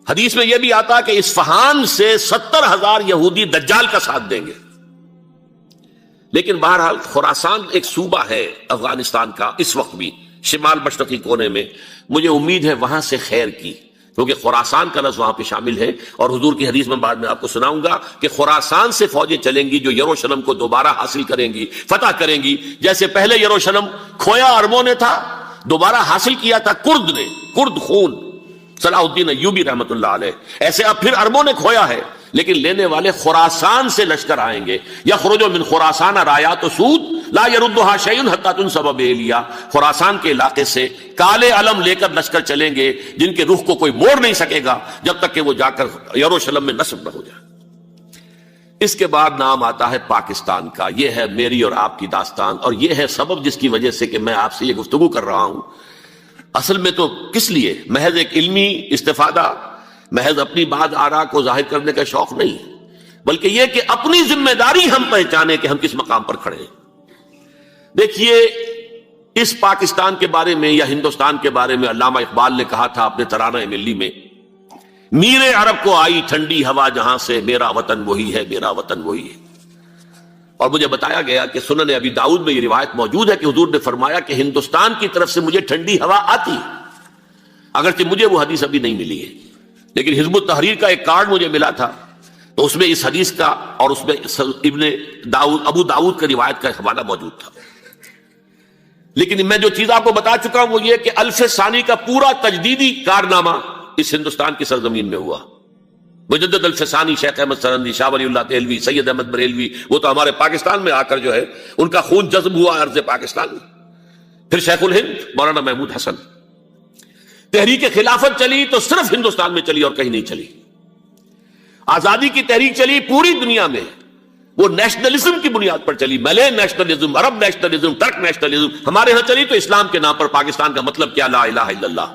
حدیث میں یہ بھی آتا کہ اصفہان سے 70,000 یہودی دجال کا ساتھ دیں گے. لیکن بہرحال خراسان ایک صوبہ ہے افغانستان کا اس وقت بھی شمال مشرقی کونے میں، مجھے امید ہے وہاں سے خیر کی، کیونکہ خراسان کا لفظ وہاں پہ شامل ہے. اور حضور کی حدیث میں بعد میں آپ کو سناؤں گا کہ خراسان سے فوجیں چلیں گی جو یروشلم کو دوبارہ حاصل کریں گی، فتح کریں گی. جیسے پہلے یروشلم کھویا عربوں نے تھا، دوبارہ حاصل کیا تھا کرد نے، کرد خون صلاح الدین ایوبی رحمت اللہ علیہ، ایسے اب پھر عربوں نے کھویا ہے، لیکن لینے والے خراسان سے لشکر آئیں گے. یخرج من خراسان رایات سود لا یردها شیء حتی تنصب بإیلیا. خراسان کے علاقے سے کالے علم لے کر لشکر چلیں گے جن کے رخ کو کوئی موڑ نہیں سکے گا جب تک کہ وہ جا کر یروشلم میں نصب نہ ہو جائے. اس کے بعد نام آتا ہے پاکستان کا. یہ ہے میری اور آپ کی داستان، اور یہ ہے سبب جس کی وجہ سے کہ میں آپ سے یہ گفتگو کر رہا ہوں. اصل میں تو کس لیے؟ محض ایک علمی استفادہ، محض اپنی بات آراء کو ظاہر کرنے کا شوق نہیں، بلکہ یہ کہ اپنی ذمہ داری ہم پہچانے کہ ہم کس مقام پر کھڑے ہیں. دیکھیے اس پاکستان کے بارے میں یا ہندوستان کے بارے میں علامہ اقبال نے کہا تھا اپنے ترانہ ملی میں، میر عرب کو آئی ٹھنڈی ہوا جہاں سے، میرا وطن وہی ہے، میرا وطن وہی ہے. اور مجھے بتایا گیا کہ سنن ابی داؤد میں یہ روایت موجود ہے کہ حضور نے فرمایا کہ ہندوستان کی طرف سے مجھے ٹھنڈی ہوا آتی ہے. اگرچہ مجھے وہ حدیث ابھی نہیں ملی ہے، لیکن حزب التحریر کا ایک کارڈ مجھے ملا تھا، تو اس میں اس حدیث کا اور اس میں ابو داؤد کا روایت کا حوالہ موجود تھا. لیکن میں جو چیز آپ کو بتا چکا ہوں وہ یہ کہ الف ثانی کا پورا تجدیدی کارنامہ اس ہندوستان کی سرزمین میں ہوا. مجدد الف ثانی شیخ احمد سرندی، شاہ ولی اللہ دہلوی، سید احمد بریلوی، وہ تو ہمارے پاکستان میں آ کر جو ہے ان کا خون جذب ہوا ارض پاکستان میں. پھر شیخ الہند مولانا محمود حسن. تحریک خلافت چلی تو صرف ہندوستان میں چلی اور کہیں نہیں چلی. آزادی کی تحریک چلی پوری دنیا میں، وہ نیشنلزم کی بنیاد پر چلی، ملے نیشنلزم، عرب نیشنلزم، ٹرک نیشنلزم. ہمارے ہاں چلی تو اسلام کے نام پر. پاکستان کا مطلب کیا؟ لا الہ الا اللہ.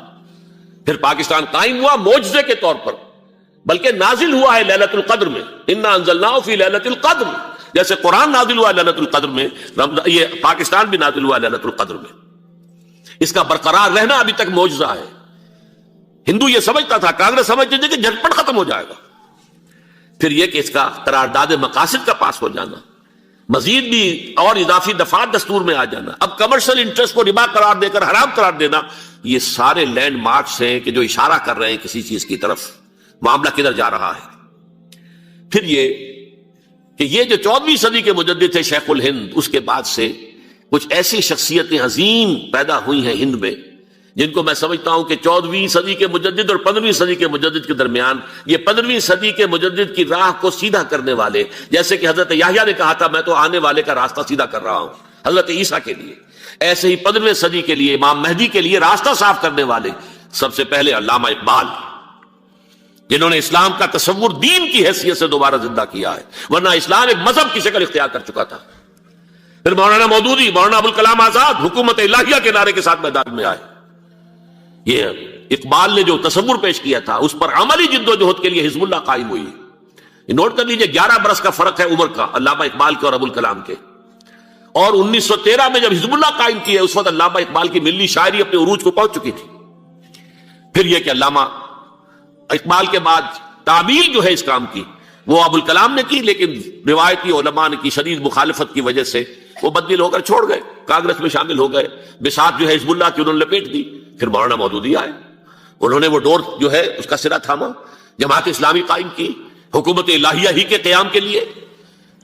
پھر پاکستان قائم ہوا معجزے کے طور پر، بلکہ نازل ہوا ہے لیلۃ القدر میں. انا انزلناہ فی لیلۃ القدر، جیسے قرآن نازل ہوا ہے لیلۃ القدر میں، یہ پاکستان بھی نازل ہوا ہے لیلۃ القدر میں. اس کا برقرار رہنا ابھی تک معجزہ ہے. ہندو یہ سمجھتا تھا، کانگریس سمجھتی تھی کہ جھٹپٹ ختم ہو جائے گا. پھر یہ کہ اس کا قرارداد مقاصد کا پاس ہو جانا، مزید بھی اور اضافی دفعات دستور میں آ جانا، اب کمرشل انٹرسٹ کو ربا قرار دے کر حرام قرار دینا، یہ سارے لینڈ مارکس ہیں کہ جو اشارہ کر رہے ہیں کسی چیز کی طرف، معاملہ کدھر جا رہا ہے. پھر یہ کہ یہ جو 14ویں صدی کے مجدد تھے شیخ الہند، اس کے بعد سے کچھ ایسی شخصیتیں عظیم پیدا ہوئی ہیں ہند میں جن کو میں سمجھتا ہوں کہ 14ویں صدی کے مجدد اور 15ویں صدی کے مجدد کے درمیان، یہ 15ویں صدی کے مجدد کی راہ کو سیدھا کرنے والے، جیسے کہ حضرت یحییٰ نے کہا تھا میں تو آنے والے کا راستہ سیدھا کر رہا ہوں حضرت عیسیٰ کے لیے، ایسے ہی 15ویں صدی کے لیے امام مہدی کے لیے راستہ صاف کرنے والے سب سے پہلے علامہ اقبال، جنہوں نے اسلام کا تصور دین کی حیثیت سے دوبارہ زندہ کیا ہے، ورنہ اسلام ایک مذہب کی شکل اختیار کر چکا تھا. پھر مولانا مودودی، مولانا ابوالکلام آزاد حکومت الہیہ کے نعرے کے ساتھ میدان میں آئے. یہ اقبال نے جو تصور پیش کیا تھا اس پر عملی جد و جہد کے لیے حزب اللہ قائم ہوئی. نوٹ کر لیجئے 11 برس کا فرق ہے عمر کا علامہ اقبال کے اور ابوالکلام کے. اور 1913 میں جب حزب اللہ قائم کیا اس وقت علامہ اقبال کی ملی شاعری اپنے عروج کو پہنچ چکی تھی. پھر یہ کہ علامہ اقبال کے بعد تعمیل جو ہے اس کام کی وہ ابوالکلام نے کی، لیکن روایتی علماء نے کی شدید مخالفت کی وجہ سے وہ بددل ہو کر چھوڑ گئے، کانگریس میں شامل ہو گئے، بساط جو ہے حزب اللہ کی انہوں نے لپیٹ دی. پھر مولانا مودودی آئے، انہوں نے وہ ڈور جو ہے اس کا سرا تھاما، جماعت اسلامی قائم کی حکومت الہیہ ہی کے قیام کے لیے.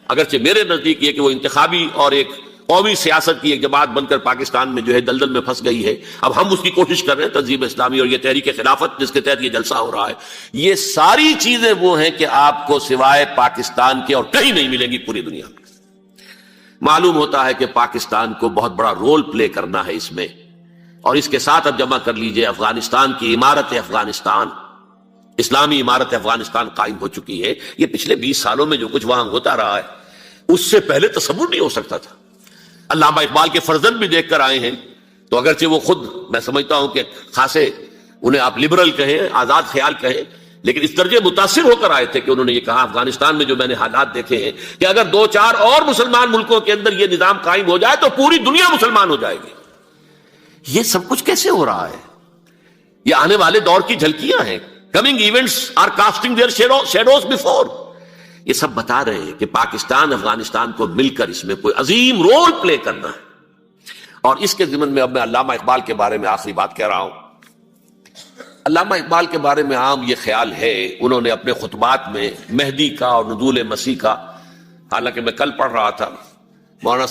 اگرچہ میرے نزدیک یہ کہ وہ انتخابی اور ایک قومی سیاست کی ایک جماعت بن کر پاکستان میں جو ہے دلدل میں پھنس گئی ہے. اب ہم اس کی کوشش کر رہے ہیں، تنظیم اسلامی اور یہ تحریک خلافت جس کے تحت یہ جلسہ ہو رہا ہے، یہ ساری چیزیں وہ ہیں کہ آپ کو سوائے پاکستان کے اور کہیں نہیں ملیں گی پوری دنیا میں. معلوم ہوتا ہے کہ پاکستان کو بہت بڑا رول پلے کرنا ہے اس میں. اور اس کے ساتھ اب جمع کر لیجئے افغانستان کی عمارت افغانستان، اسلامی عمارت افغانستان قائم ہو چکی ہے. یہ پچھلے 20 سالوں میں جو کچھ وہاں ہوتا رہا ہے اس سے پہلے تصور نہیں ہو سکتا تھا. علامہ اقبال کے فرزند بھی دیکھ کر آئے ہیں، تو اگرچہ وہ خود میں سمجھتا ہوں کہ خاصے انہیں آپ لبرل کہیں، آزاد خیال کہیں، لیکن اس درجے متاثر ہو کر آئے تھے کہ انہوں نے یہ کہا افغانستان میں جو میں نے حالات دیکھے ہیں کہ اگر 2-4 اور مسلمان ملکوں کے اندر یہ نظام قائم ہو جائے تو پوری دنیا مسلمان ہو جائے گی. یہ سب کچھ کیسے ہو رہا ہے؟ یہ آنے والے دور کی جھلکیاں ہیں. Coming events are casting their shadows before. یہ سب بتا رہے ہیں کہ پاکستان افغانستان کو مل کر اس میں کوئی عظیم رول پلے کرنا ہے. اور اس کے ضمن میں اب میں علامہ اقبال کے بارے میں آخری بات کہہ رہا ہوں. علامہ اقبال کے بارے میں عام یہ خیال ہے، انہوں نے اپنے خطبات میں مہدی کا اور نزول مسیح کا، حالانکہ میں کل پڑھ رہا تھا مولانا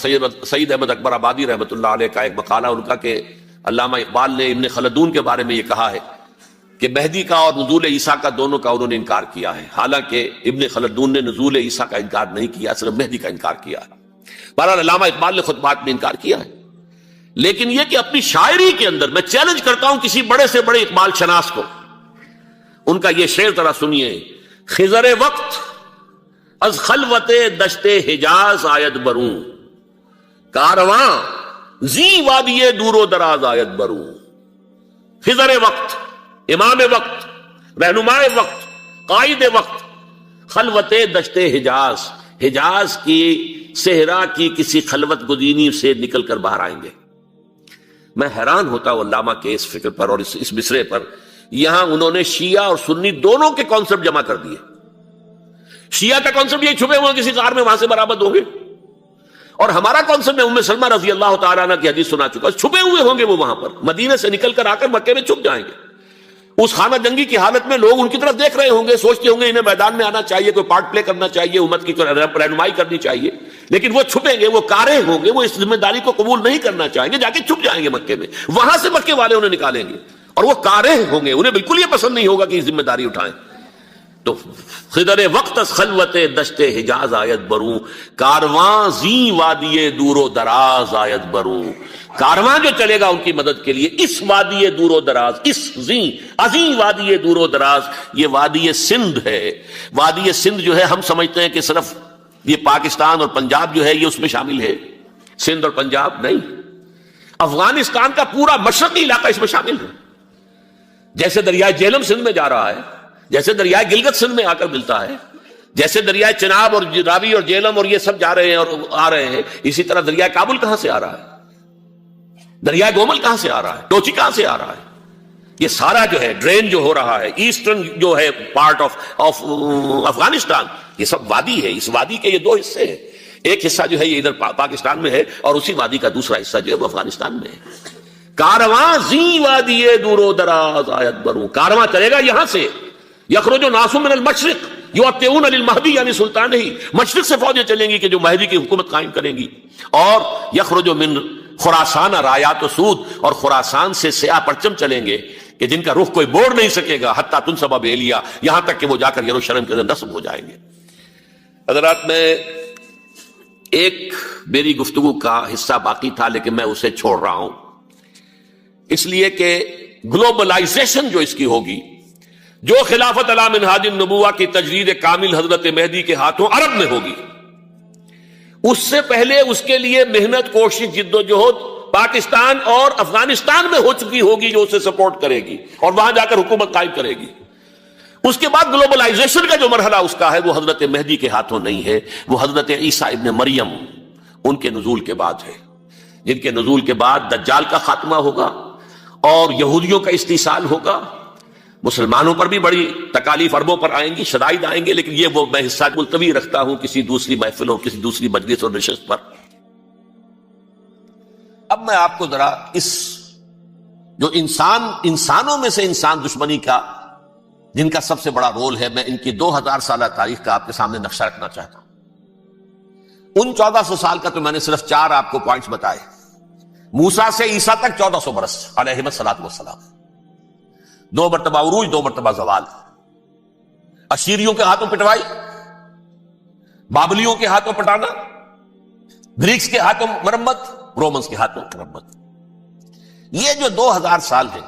سید احمد اکبر آبادی رحمۃ اللہ علیہ کا ایک مقالہ ان کا، کہ علامہ اقبال نے ابن خلدون کے بارے میں یہ کہا ہے کہ مہدی کا اور نزول عیسیٰ کا دونوں کا انہوں نے انکار کیا ہے، حالانکہ ابن خلدون نے نزول عیسیٰ کا انکار نہیں کیا، صرف مہدی کا انکار کیا ہے. بہرحال علامہ اقبال نے خطبات میں انکار کیا ہے. لیکن یہ کہ اپنی شاعری کے اندر میں چیلنج کرتا ہوں کسی بڑے سے بڑے اقبال شناس کو، ان کا یہ شعر ذرا سنیے. خضر وقت از خلوت دشت حجاز آید بروں، کارواں زی وادی دور و دراز آید بروں. خضر وقت، امام وقت، رہنمائے وقت، قائد وقت، خلوت دشت حجاز، حجاز کی صحرا کی کسی خلوت گزینی سے نکل کر باہر آئیں گے. میں حیران ہوتا ہوں علامہ کے اس فکر پر اور اس مصرے پر. یہاں انہوں نے شیعہ اور سنی دونوں کے کانسیپٹ جمع کر دیے. شیعہ کا کانسیپٹ یہ چھپے ہوئے کسی غار میں وہاں سے برآمد ہوں گے، اور ہمارا کانسیپٹ میں ام سلمہ رضی اللہ تعالیٰ عنہ کی حدیث سنا چکا، چھپے ہوئے ہوں گے وہ وہاں پر، مدینے سے نکل کر آ کر مکے میں چھپ جائیں گے. اس خانہ جنگی کی حالت میں لوگ ان کی طرف دیکھ رہے ہوں گے، سوچتے ہوں گے انہیں میدان میں آنا چاہیے، کوئی پارٹ پلے کرنا چاہیے، امت کی رہنمائی کرنی چاہیے. لیکن وہ چھپیں گے، وہ کارے ہوں گے، وہ اس ذمہ داری کو قبول نہیں کرنا چاہیں گے، جا کے چھپ جائیں گے مکے میں. وہاں سے مکے والے انہیں نکالیں گے، اور وہ کارے ہوں گے، انہیں بالکل یہ پسند نہیں ہوگا کہ یہ ذمہ داری اٹھائیں. تو خضر وقت از خلوت دشت حجاز آیت بروں، کارواں زی وادی دور و دراز آیت بروں. کارواں جو چلے گا ان کی مدد کے لیے اس وادی دور و دراز، اس عظیم وادی دور و دراز، یہ وادی سندھ ہے. وادی سندھ جو ہے ہم سمجھتے ہیں کہ صرف یہ پاکستان اور پنجاب جو ہے یہ اس میں شامل ہے، سندھ اور پنجاب نہیں، افغانستان کا پورا مشرقی علاقہ اس میں شامل ہے. جیسے دریائے جہلم سندھ میں جا رہا ہے، جیسے دریائے گلگت سندھ میں آ کر ملتا ہے، جیسے دریائے چناب اور راوی اور جہلم اور یہ سب جا رہے ہیں اور آ رہے ہیں، اسی طرح دریائے کابل کہاں سے آ رہا ہے، دریائے گومل کہاں سے آ رہا ہے، ٹوچی کہاں سے آ رہا ہے. یہ سارا جو ہے ڈرین جو ہو رہا ہے ایسٹرن جو ہے پارٹ آف افغانستان، یہ سب وادی ہے. اس وادی کے یہ دو حصے ہیں، ایک حصہ جو ہے یہ ادھر پاکستان میں ہے، اور اسی وادی کا دوسرا حصہ جو ہے وہ افغانستان میں ہے. کارواں زی وادی دور و دراز آیت بروں، کارواں چلے گا یہاں سے. یخرج ناس من المشرق یؤتون للمہدی، یعنی سلطان ہی مشرق سے فوجیں چلیں گی کہ جو مہدی کی حکومت قائم کریں گی. اور یخرج من خراسان رایات و سود، اور خراسان سے سیاہ پرچم چلیں گے کہ جن کا رخ کوئی موڑ نہیں سکے گا، حتیٰ تنصب بیلیا، یہاں تک کہ وہ جا کر یروشلم کے اندر نصب ہو جائیں گے. حضرات، میں ایک میری گفتگو کا حصہ باقی تھا لیکن میں اسے چھوڑ رہا ہوں، اس لیے کہ گلوبلائزیشن جو اس کی ہوگی، جو خلافت علی منہاج النبوہ کی تجدید کامل حضرت مہدی کے ہاتھوں عرب میں ہوگی، اس سے پہلے اس کے لیے محنت، کوشش، جد و جہد پاکستان اور افغانستان میں ہو چکی ہوگی جو اسے سپورٹ کرے گی اور وہاں جا کر حکومت قائم کرے گی. اس کے بعد گلوبلائزیشن کا جو مرحلہ اس کا ہے وہ حضرت مہدی کے ہاتھوں نہیں ہے، وہ حضرت عیسیٰ ابن مریم ان کے نزول کے بعد ہے، جن کے نزول کے بعد دجال کا خاتمہ ہوگا اور یہودیوں کا استحصال ہوگا. مسلمانوں پر بھی بڑی تکالیف اربوں پر آئیں گی، شدائد آئیں گے، لیکن یہ وہ میں حصہ ملتوی رکھتا ہوں کسی دوسری محفل اور کسی دوسری مجلس اور نشست پر. اب میں آپ کو ذرا اس جو انسانوں میں سے انسان دشمنی کا جن کا سب سے بڑا رول ہے، میں ان کی 2000 سالہ تاریخ کا آپ کے سامنے نقشہ رکھنا چاہتا ہوں. ان 1400 سال کا تو میں نے صرف 4 آپ کو پوائنٹس بتائے. موسیٰ سے عیسیٰ تک 1400 برس علیہ الصلوۃ والسلام، 2 مرتبہ عروج، 2 مرتبہ زوال، اشیریوں کے ہاتھوں پٹوائی، بابلیوں کے ہاتھوں پٹانا، گریکس کے ہاتھوں مرمت، رومنز کے ہاتھوں مرمت. یہ جو 2000 سال ہیں،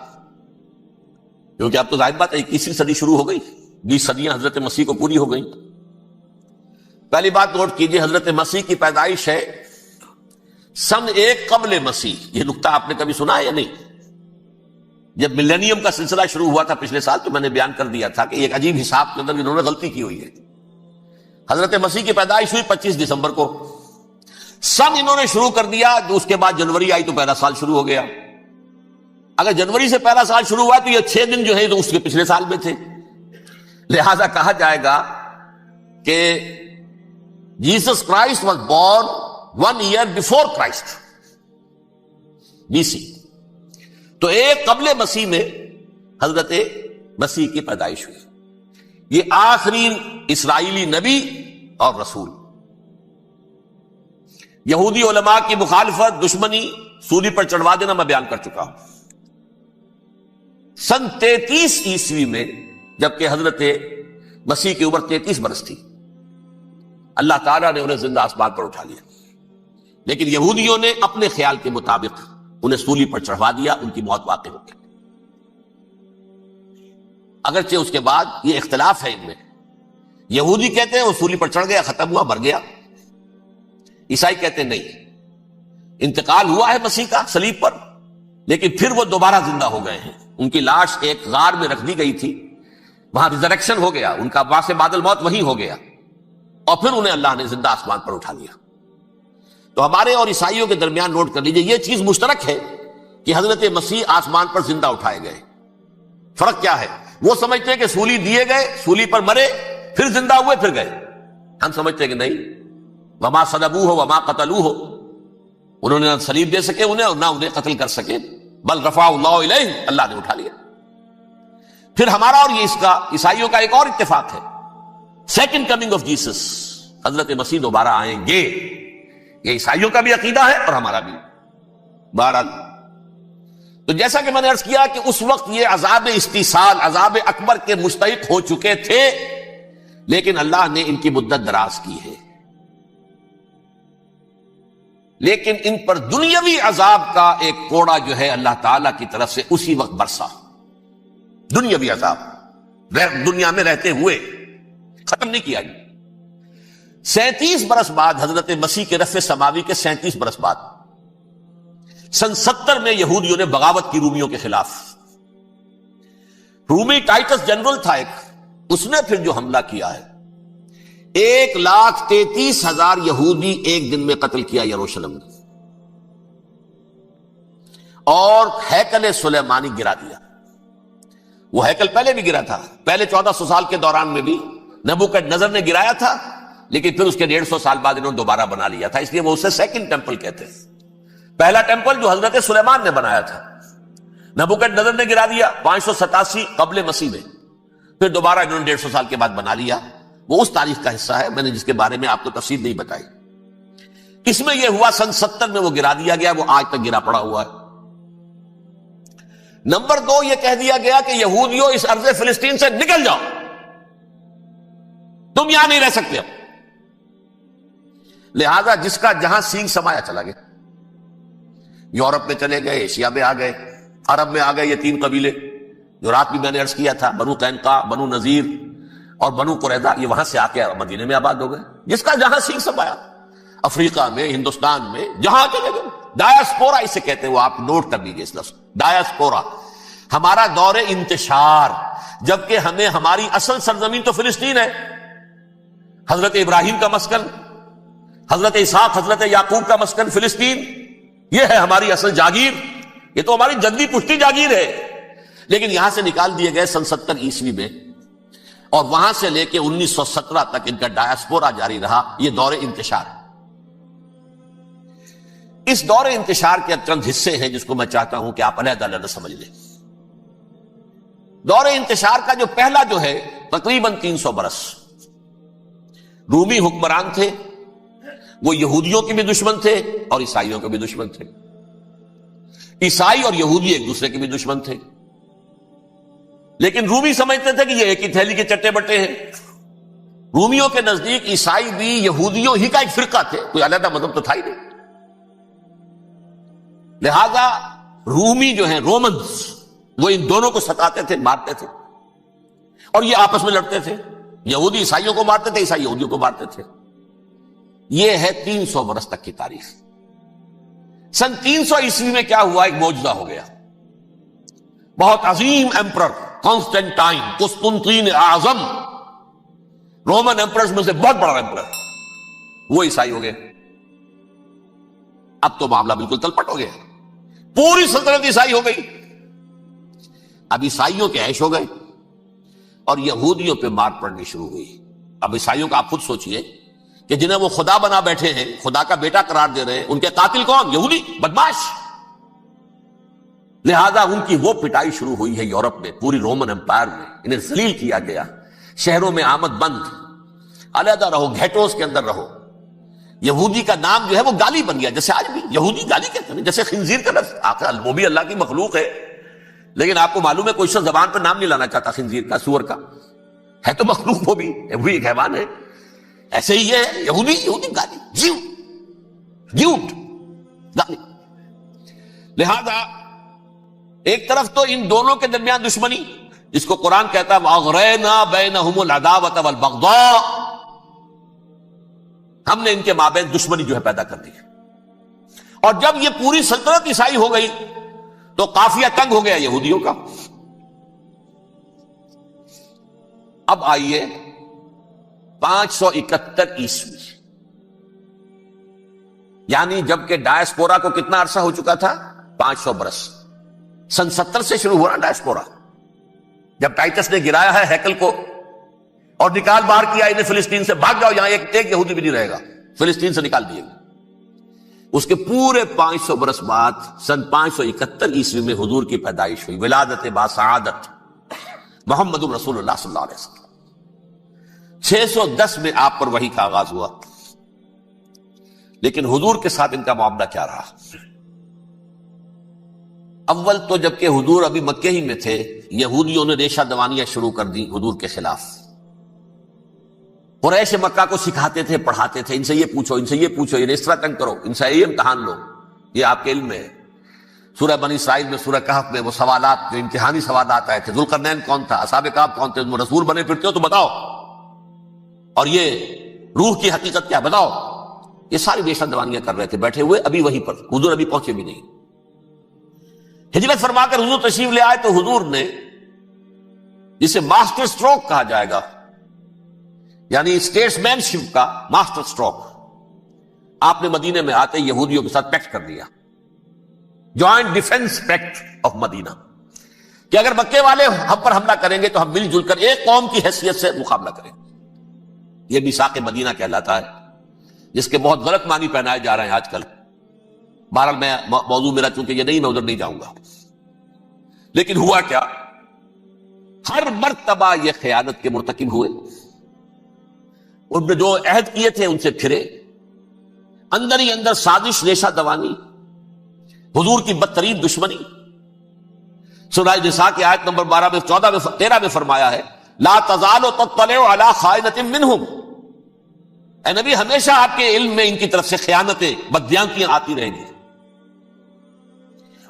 کیونکہ اب تو ظاہر بات ہے 21ویں صدی شروع ہو گئی، 20 صدیاں حضرت مسیح کو پوری ہو گئی. پہلی بات نوٹ کیجئے، حضرت مسیح کی پیدائش ہے سن 1 قبل مسیح. یہ نقطہ آپ نے کبھی سنا ہے یا نہیں؟ جب ملینیم کا سلسلہ شروع ہوا تھا پچھلے سال تو میں نے بیان کر دیا تھا کہ ایک عجیب حساب کے اندر انہوں نے غلطی کی ہوئی ہے. حضرت مسیح کی پیدائش ہوئی 25 دسمبر کو، سن انہوں نے شروع کر دیا، اس کے بعد جنوری آئی تو پہلا سال شروع ہو گیا. اگر جنوری سے پہلا سال شروع ہوا تو یہ 6 دن جو ہے تو اس کے پچھلے سال میں تھے، لہذا کہا جائے گا کہ Jesus Christ was born 1 year before Christ, BC. تو ایک قبل مسیح میں حضرت مسیح کی پیدائش ہوئی. یہ آخری اسرائیلی نبی اور رسول. یہودی علماء کی مخالفت، دشمنی، سولی پر چڑھوا دینا میں بیان کر چکا ہوں. سن 33 عیسوی میں جبکہ حضرت مسیح کی عمر 33 برس تھی، اللہ تعالیٰ نے انہیں زندہ آسمان پر اٹھا لیا. لیکن یہودیوں نے اپنے خیال کے مطابق انہیں سولی پر چڑھوا دیا، ان کی موت واقع ہو گئی. اگرچہ اس کے بعد یہ اختلاف ہے ان میں. یہودی کہتے ہیں وہ سولی پر چڑھ گیا، ختم ہوا، مر گیا. عیسائی کہتے ہیں نہیں، انتقال ہوا ہے مسیح کا صلیب پر، لیکن پھر وہ دوبارہ زندہ ہو گئے ہیں. ان کی لاش ایک غار میں رکھ دی گئی تھی، وہاں ریزریکشن ہو گیا، ان کا باعث بعد الموت وہی ہو گیا، اور پھر انہیں اللہ نے زندہ آسمان پر اٹھا لیا. تو ہمارے اور عیسائیوں کے درمیان نوٹ کر لیجئے، یہ چیز مشترک ہے کہ حضرت مسیح آسمان پر زندہ اٹھائے گئے. فرق کیا ہے؟ وہ سمجھتے ہیں کہ سولی دیے گئے، سولی پر مرے، پھر زندہ ہوئے، پھر گئے. ہم سمجھتے ہیں کہ نہیں، وما صلبوہ وما قتلوہ، انہوں نے نہ صلیب دے سکے انہیں اور نہ انہیں قتل کر سکے، بل رفع اللہ الیہ، اللہ نے اٹھا لیا. پھر ہمارا اور یہ اس کا عیسائیوں کا ایک اور اتفاق ہے، سیکنڈ کمنگ آف جیسس، حضرت مسیح دوبارہ آئیں گے. یہ عیسائیوں کا بھی عقیدہ ہے اور ہمارا بھی. بہرحال تو جیسا کہ میں نے عرض کیا کہ اس وقت یہ عذاب استیصال، عذاب اکبر کے مستحق ہو چکے تھے، لیکن اللہ نے ان کی مدت دراز کی ہے. لیکن ان پر دنیاوی عذاب کا ایک کوڑا جو ہے اللہ تعالی کی طرف سے اسی وقت برسا. دنیاوی عذاب دنیا میں رہتے ہوئے ختم نہیں کیا. 37 برس بعد حضرت مسیح کے رفع سماوی کے 37 برس بعد سن 70 میں یہودیوں نے بغاوت کی رومیوں کے خلاف. رومی ٹائٹس جنرل تھا ایک، اس نے پھر جو حملہ کیا ہے، 1,33,000 یہودی ایک دن میں قتل کیا یروشلم میں، اور ہیکل سلیمانی گرا دیا. وہ ہیکل پہلے بھی گرا تھا، پہلے 1400 سال کے دوران میں بھی نبوکدنضر نے گرایا تھا، لیکن پھر اس کے 150 سال بعد انہوں نے دوبارہ بنا لیا تھا، اس لیے وہ اسے سیکنڈ ٹیمپل کہتے ہیں. پہلا ٹیمپل جو حضرت سلیمان نے بنایا تھا، نبوکدنضر نے گرا دیا 587 قبل مسیح میں، پھر دوبارہ انہوں نے 150 سال کے بعد بنا لیا. وہ اس تاریخ کا حصہ ہے، میں نے جس کے بارے میں آپ کو تفصیل نہیں بتائی. اس میں یہ ہوا سن 70 میں وہ گرا دیا گیا، وہ آج تک گرا پڑا ہوا ہے. نمبر 2 یہ کہہ دیا گیا کہ یہودیوں اس ارض فلسطین سے نکل جاؤ، تم یہاں نہیں رہ سکتے. اب لہذا جس کا جہاں سینگ سمایا چلا گیا. یورپ میں چلے گئے، ایشیا میں آ گئے، عرب میں آ گئے. یہ 3 قبیلے جو رات بھی میں نے عرض کیا تھا، بنو قینقاع، بنو نذیر اور بنو قریظہ، یہ وہاں سے آ کے مدینے میں آباد ہو گئے. جس کا جہاں سینگ سمایا، افریقہ میں، ہندوستان میں، جہاں چلے گئے. ڈایاسپورا اسے کہتے ہیں، وہ آپ نوٹ کر لیجیے اس لفظ ڈایاسپورا. ہمارا دور انتشار، جبکہ ہمیں ہماری اصل سرزمین تو فلسطین ہے، حضرت ابراہیم کا مسکن، حضرت اسحاق، حضرت یعقوب کا مسکن فلسطین، یہ ہے ہماری اصل جاگیر، یہ تو ہماری جدی پشتی جاگیر ہے. لیکن یہاں سے نکال دیے گئے سن 70 عیسوی میں، اور وہاں سے لے کے 1917 تک ان کا ڈایاسپورا جاری رہا. یہ دور انتشار. اس دور انتشار کے چند حصے ہیں جس کو میں چاہتا ہوں کہ آپ علیحدہ علیحدہ سمجھ لیں. دور انتشار کا جو پہلا جو ہے تقریباً 300 برس رومی حکمران تھے. وہ یہودیوں کے بھی دشمن تھے اور عیسائیوں کے بھی دشمن تھے. عیسائی اور یہودی ایک دوسرے کے بھی دشمن تھے، لیکن رومی سمجھتے تھے کہ یہ ایک ہی تھیلی کے چٹے بٹے ہیں. رومیوں کے نزدیک عیسائی بھی یہودیوں ہی کا ایک فرقہ تھے، کوئی علیحدہ مذہب تو تھا ہی نہیں. لہذا رومی جو ہیں رومنز، وہ ان دونوں کو ستاتے تھے، مارتے تھے، اور یہ آپس میں لڑتے تھے. یہودی عیسائیوں کو مارتے تھے، عیسائی یہودیوں کو مارتے تھے. یہ ہے 300 برس تک کی تاریخ. سن 300 عیسوی میں کیا ہوا؟ ایک معجزہ ہو گیا. بہت عظیم ایمپرر کانسٹینٹائن، قسطنطین اعظم، رومن ایمپررز میں سے بہت بڑا ایمپرر، وہ عیسائی ہو گئے. اب تو معاملہ بالکل تلپٹ ہو گیا، پوری سلطنت عیسائی ہو گئی. اب عیسائیوں کے عیش ہو گئے، اور یہودیوں پہ مار پڑنی شروع ہوئی۔ اب عیسائیوں کا آپ خود سوچئے کہ جنہیں وہ خدا بنا بیٹھے ہیں، خدا کا بیٹا قرار دے رہے ہیں، ان کے قاتل کون؟ یہودی بدماش۔ لہذا ان کی وہ پٹائی شروع ہوئی ہے یورپ میں، پوری رومن امپائر میں، انہیں ذلیل کیا گیا، شہروں میں آمد بند، علیحدہ رہو، گھیٹوز کے اندر رہو۔ یہودی کا نام جو ہے وہ گالی بن گیا، جیسے آج بھی یہودی گالی کہتے ہیں، جیسے خنزیر کا لفظ، آخر وہ بھی اللہ کی مخلوق ہے، لیکن آپ کو معلوم ہے کوئی شخص زبان پر نام نہیں لانا چاہتا خنزیر کا، سور کا، ہے تو مخلوق، وہ بھی ایک حیوان ہے۔ ایسے ہی ہے یہودی، یہودی گالی، جیوٹ گالی۔ لہذا ایک طرف تو ان دونوں کے درمیان دشمنی، جس کو قرآن کہتا ہے وَأَغْرَيْنَا بَيْنَهُمُ الْعَدَاوَةَ وَالْبَغْضَاءَ، ہم نے ان کے مابین دشمنی جو ہے پیدا کر دی۔ اور جب یہ پوری سلطنت عیسائی ہو گئی تو قافیہ تنگ ہو گیا یہودیوں کا۔ اب آئیے 571 عیسوی، یعنی جبکہ ڈائسپورا کو کتنا عرصہ ہو چکا تھا؟ 500 برس۔ سن 70 سے شروع ہوا ڈائسپورا، جب ٹائٹس نے گرایا ہے ہیکل کو اور نکال باہر کیا انہیں فلسطین سے، بھاگ جاؤ، یہاں ایک یہودی بھی نہیں رہے گا، فلسطین سے نکال دیے گا۔ اس کے پورے 500 برس بعد سن 571 عیسوی میں حضور کی پیدائش ہوئی، ولادت باسعادت محمد رسول اللہ صلی اللہ علیہ وسلم۔ 610 میں آپ پر وحی کا آغاز ہوا، لیکن حضور کے ساتھ ان کا معاملہ کیا رہا؟ اول تو جبکہ حضور ابھی مکے ہی میں تھے، یہودیوں نے ریشہ دوانیاں شروع کر دی حضور کے خلاف۔ قریش مکہ کو سکھاتے تھے، پڑھاتے تھے، ان سے یہ پوچھو، ان سے یہ پوچھو، انہیں اس طرح تنگ کرو، ان سے یہ امتحان لو، یہ آپ کے علم میں ہے۔ سورہ بنی اسرائیل میں، سورہ کہف میں وہ سوالات، جو امتحانی سوالات آئے تھے، ذوالقرنین کون تھا، اصحاب کہف کون تھے، تم رسول بنے پھرتے ہو تو بتاؤ، اور یہ روح کی حقیقت کیا بتاؤ۔ یہ ساری ریشہ دوانیاں کر رہے تھے بیٹھے ہوئے، ابھی وہیں پر حضور ابھی پہنچے بھی نہیں۔ ہجرت فرما کر حضور تشریف لے آئے تو حضور نے، جسے ماسٹر سٹروک کہا جائے گا، یعنی اسٹیٹس مین شپ کا ماسٹر سٹروک، آپ نے مدینے میں آتے یہودیوں کے ساتھ پیکٹ کر دیا، جوائنٹ ڈیفنس پیکٹ آف مدینہ، کہ اگر مکے والے ہم پر حملہ کریں گے تو ہم مل جل کر ایک قوم کی حیثیت سے مقابلہ کریں گے۔ یہ میثاق مدینہ کہلاتا ہے، جس کے بہت غلط معنی پہنائے جا رہے ہیں آج کل۔ بہرحال میں موضوع میرا چونکہ یہ نہیں، میں ادھر نہیں جاؤں گا، لیکن ہوا کیا؟ ہر مرتبہ یہ خیانت کے مرتکب ہوئے، ان نے جو عہد کیے تھے ان سے پھرے، اندر ہی اندر سازش، ریشہ دوانی، حضور کی بدترین دشمنی۔ سورہ نساء کی آیت نمبر 12 میں 14 میں 13 میں فرمایا ہے لا تزال تطلع علی خائنۃ منہم، اے نبی ہمیشہ آپ کے علم میں ان کی طرف سے خیانتیں، بددیانتیاں آتی رہیں گی،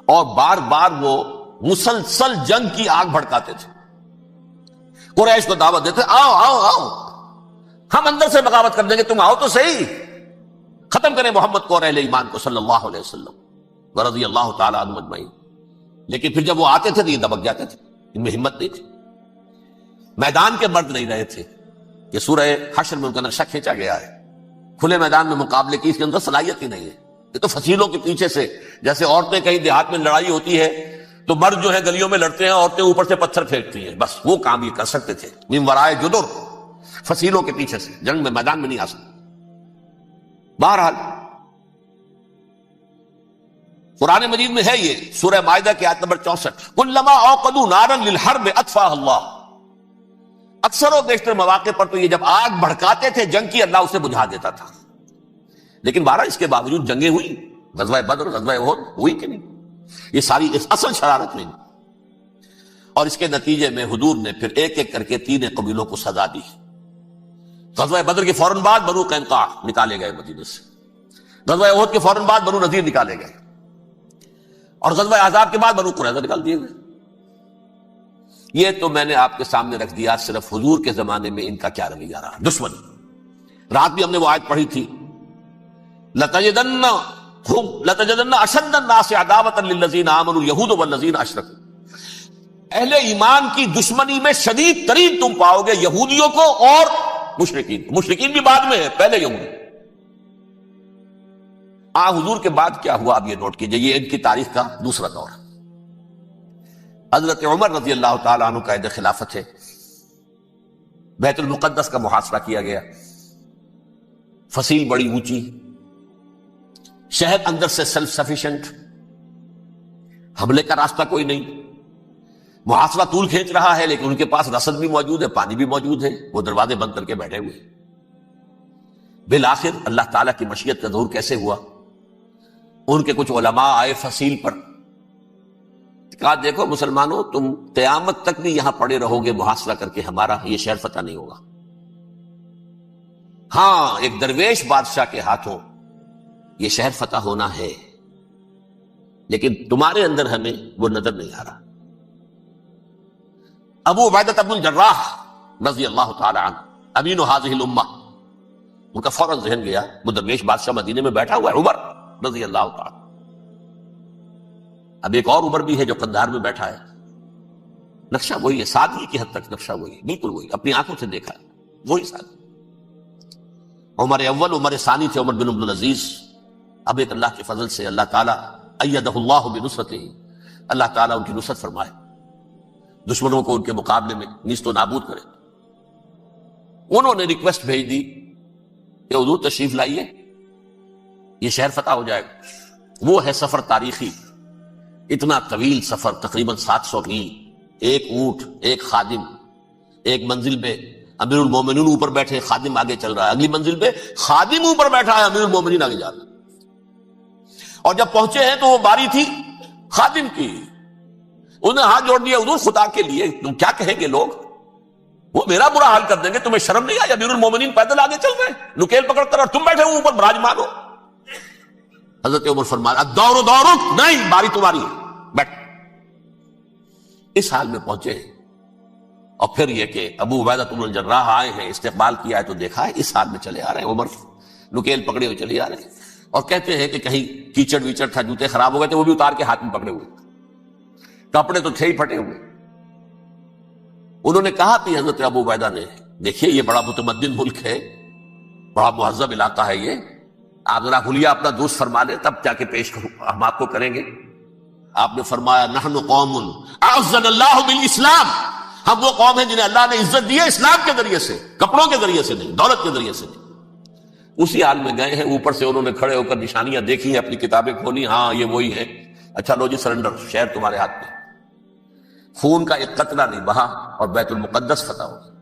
اور بار بار وہ مسلسل جنگ کی آگ بھڑکاتے تھے۔ قریش کو دعوت دیتے، آؤ آؤ آؤ، ہم اندر سے بغاوت کر دیں گے، تم آؤ تو صحیح، ختم کریں محمد کو اور اہل ایمان کو صلی اللہ علیہ وسلم ورضی اللہ تعالی عنہم اجمعین۔ لیکن پھر جب وہ آتے تھے تو یہ دبک جاتے تھے، ان میں ہمت نہیں تھی، میدان کے مرد نہیں رہے تھے۔ یہ سورہ حشر میں ان کا نقشہ کھینچا گیا ہے، کھلے میدان میں مقابلے کی اس کے اندر صلاحیت ہی نہیں ہے، یہ تو فصیلوں کے پیچھے سے، جیسے عورتیں کہیں دیہات میں لڑائی ہوتی ہے تو مرد جو ہے گلیوں میں لڑتے ہیں، عورتیں اوپر سے پتھر پھینکتی ہیں، بس وہ کام یہ کر سکتے تھے، من ورائے جدر، فصیلوں کے پیچھے سے، جنگ میں میدان میں نہیں آ سکتے۔ بہرحال قرآن مجید میں ہے یہ، سورہ مائدہ کی آیت نمبر 64، کلما اوقدوا نارا للحرب اطفاها اللہ، اکثر و بیشتر مواقع پر تو یہ جب آگ بھڑکاتے تھے جنگ کی، اللہ اسے بجھا دیتا تھا۔ لیکن بہرحال اس کے باوجود جنگیں ہوئی، غزوہ بدر، غزوہ احد ہوئی کہ نہیں، یہ ساری اس اصل شرارت میں، اور اس کے نتیجے میں حضور نے پھر ایک ایک کر کے 3 قبیلوں کو سزا دی۔ غزوہ بدر کے فوراً بعد بنو قینقاع نکالے گئے مدینے سے، غزوہ احد کے فوراً بعد بنو نذیر نکالے گئے، اور غزوہ احزاب کے بعد بنو قریظہ نکال دیے گئے۔ یہ تو میں نے آپ کے سامنے رکھ دیا صرف حضور کے زمانے میں ان کا کیا رویہ رہا، دشمنی۔ رات بھی ہم نے وہ آیت پڑھی تھی، لَتَجِدَنَّ أَشَدَّ النَّاسِ عَدَاوَةً لِلَّذِينَ آمَنُوا الْيَهُودُ وَالَّذِينَ أَشْرَكُوا، اہل ایمان کی دشمنی میں شدید ترین تم پاؤ گے یہودیوں کو اور مشرکین کو، مشرکین بھی بعد میں ہے، پہلے یہودی۔ حضور کے بعد کیا ہوا اب یہ نوٹ کیجئے، یہ ان کی تاریخ کا دوسرا دور ہے۔ حضرت عمر رضی اللہ تعالیٰ عنہ قائد خلافت ہے، بیت المقدس کا محاصرہ کیا گیا، فصیل بڑی اونچی، شہر اندر سے سیلف سفیشنٹ، حملے کا راستہ کوئی نہیں، محاصرہ طول کھینچ رہا ہے، لیکن ان کے پاس رسد بھی موجود ہے، پانی بھی موجود ہے، وہ دروازے بند کر کے بیٹھے ہوئے۔ بالآخر اللہ تعالیٰ کی مشیت کا ظہور کیسے ہوا؟ ان کے کچھ علماء آئے فصیل پر، کہا دیکھو مسلمانوں، تم قیامت تک بھی یہاں پڑے رہو گے محاصرہ کر کے، ہمارا یہ شہر فتح نہیں ہوگا۔ ہاں، ایک درویش بادشاہ کے ہاتھوں یہ شہر فتح ہونا ہے، لیکن تمہارے اندر ہمیں وہ نظر نہیں آ رہا۔ ابو عبیدہ بن الجراح رضی اللہ تعالی عنہ، امین هذه الامہ، ان کا فوراً ذہن گیا وہ درویش بادشاہ مدینے میں بیٹھا ہوا ہے، عمر رضی اللہ تعالی۔ اب ایک اور عمر بھی ہے جو قندھار میں بیٹھا ہے، نقشہ وہی ہے، سادگی کی حد تک نقشہ وہی ہے، بالکل وہی، اپنی آنکھوں سے دیکھا ہے، وہی سادگی۔ عمر اول، عمر ثانی تھے عمر بن عبد العزیز۔ اب ایک اللہ کے فضل سے اللہ تعالیٰ ایدہ اللہ بنصرتہ، اللہ تعالیٰ ان کی نصرت فرمائے، دشمنوں کو ان کے مقابلے میں نیست و نابود کرے۔ انہوں نے ریکویسٹ بھیج دی کہ حضور تشریف لائیے، یہ شہر فتح ہو جائے گا۔ وہ ہے سفر تاریخی، اتنا طویل سفر، تقریباً 700 میل، ایک اونٹ، ایک خادم، ایک منزل پہ امیر المومنین اوپر بیٹھے، خادم آگے چل رہا ہے، اگلی منزل پہ خادم اوپر بیٹھا ہے، امیر المومنین آگے جا رہا ہے۔ اور جب پہنچے ہیں تو وہ باری تھی خادم کی، انہوں نے ہاتھ جوڑ دیا، حضور خدا کے لیے تم کیا کہیں گے لوگ، وہ میرا برا حال کر دیں گے، تمہیں شرم نہیں آئی؟ امیر المومنین پیدل آگے چل رہے ہیں نکیل پکڑ کر، اور تم بیٹھے ہو اوپر براجمان ہو۔ حضرت عمر فرمایا الدور دورک، نہیں، باری تمہاری ہے، بیٹھ۔ اس حال میں پہنچے، اور پھر یہ کہ ابو عبیدہ بن الجراح آئے ہیں، استقبال کیا ہے تو دیکھا ہے، اس حال میں چلے آ رہے ہیں، عمر نکیل پکڑے ہوئے چلے آ رہے ہیں، اور کہتے ہیں کہ کہیں کیچڑ ویچڑ تھا، جوتے خراب ہو گئے تھے، وہ بھی اتار کے ہاتھ میں پکڑے ہوئے، کپڑے تو تھے ہی پھٹے ہوئے۔ انہوں نے کہا کہ حضرت ابو عبیدہ نے، دیکھیے یہ بڑا متمدن ملک ہے، بڑا مہذب علاقہ ہے یہ، آپ ذرا حلیہ اپنا دوست فرما لیں، تب جا کے پیش ہم آپ کو کریں گے۔ آپ نے فرمایا نحن قوم اعزنا اللہ بالاسلام، ہم وہ قوم ہیں جنہیں اللہ نے عزت دی ہے اسلام کے ذریعے سے، کپڑوں کے ذریعے سے نہیں، دولت کے ذریعے سے نہیں۔ اسی حال میں گئے ہیں، اوپر سے انہوں نے کھڑے ہو کر نشانیاں دیکھی ہیں، اپنی کتابیں کھولی، ہاں یہ وہی ہے، اچھا لو جی سرنڈر، شہر تمہارے ہاتھ میں۔ خون کا ایک قطرہ نہیں بہا اور بیت المقدس فتح ہو گیا۔